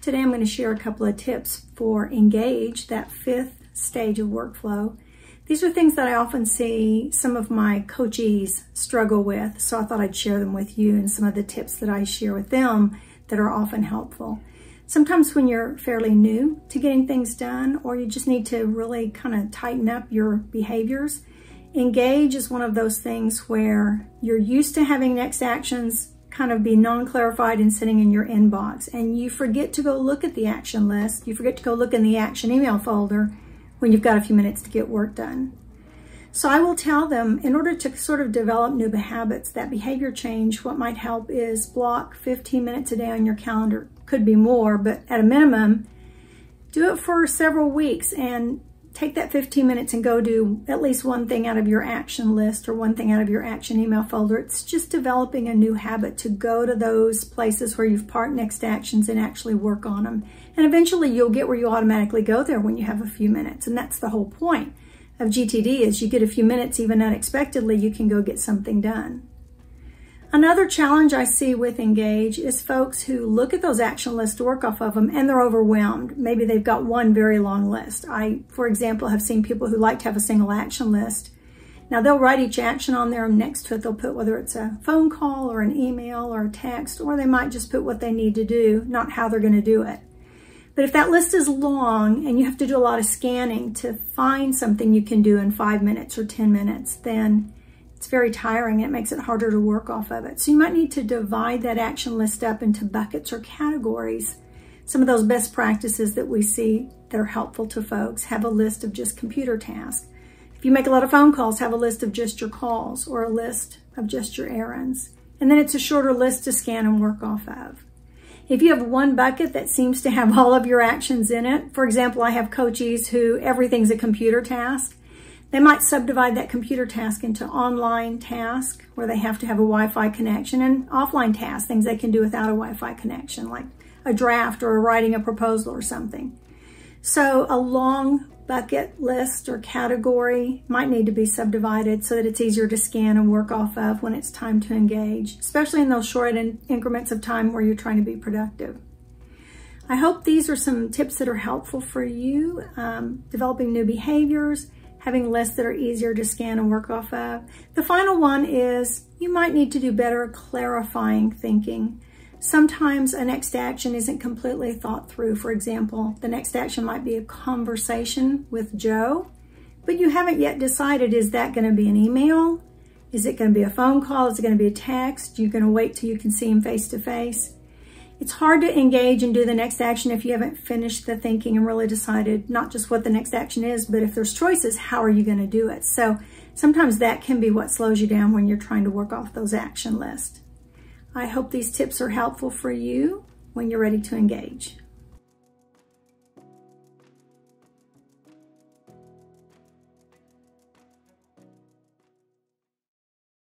Today I'm going to share a couple of tips for Engage, that fifth stage of workflow. These are things that I often see some of my coachees struggle with, so I thought I'd share them with you and some of the tips that I share with them that are often helpful. Sometimes when you're fairly new to getting things done, or you just need to really kind of tighten up your behaviors, Engage is one of those things where you're used to having next actions kind of be non-clarified and sitting in your inbox, and you forget to go look at the action list. You forget to go look in the action email folder when you've got a few minutes to get work done. So I will tell them, in order to sort of develop new habits, that behavior change, what might help is block 15 minutes a day on your calendar. Could be more, but at a minimum, do it for several weeks and take that 15 minutes and go do at least one thing out of your action list or one thing out of your action email folder. It's just developing a new habit to go to those places where you've parked next actions and actually work on them. And eventually you'll get where you automatically go there when you have a few minutes. And that's the whole point of GTD, is you get a few minutes, even unexpectedly, you can go get something done. Another challenge I see with Engage is folks who look at those action lists to work off of them and they're overwhelmed. Maybe they've got one very long list. I, for example, have seen people who like to have a single action list. Now they'll write each action on there, and next to it they'll put whether it's a phone call or an email or a text, or they might just put what they need to do, not how they're going to do it. But if that list is long and you have to do a lot of scanning to find something you can do in 5 minutes or 10 minutes, then it's very tiring. It makes it harder to work off of it. So you might need to divide that action list up into buckets or categories. Some of those best practices that we see that are helpful to folks: have a list of just computer tasks. If you make a lot of phone calls, have a list of just your calls or a list of just your errands. And then it's a shorter list to scan and work off of. If you have one bucket that seems to have all of your actions in it, for example, I have coachees who everything's a computer task. They might subdivide that computer task into online task, where they have to have a Wi-Fi connection, and offline tasks, things they can do without a Wi-Fi connection, like a draft or writing a proposal or something. So a long bucket list or category might need to be subdivided so that it's easier to scan and work off of when it's time to engage, especially in those short increments of time where you're trying to be productive. I hope these are some tips that are helpful for you, developing new behaviors, having lists that are easier to scan and work off of. The final one is you might need to do better clarifying thinking. Sometimes a next action isn't completely thought through. For example, the next action might be a conversation with Joe, but you haven't yet decided, is that going to be an email? Is it going to be a phone call? Is it going to be a text? You're going to wait till you can see him face to face? It's hard to engage and do the next action if you haven't finished the thinking and really decided not just what the next action is, but if there's choices, how are you going to do it? So sometimes that can be what slows you down when you're trying to work off those action lists. I hope these tips are helpful for you when you're ready to engage.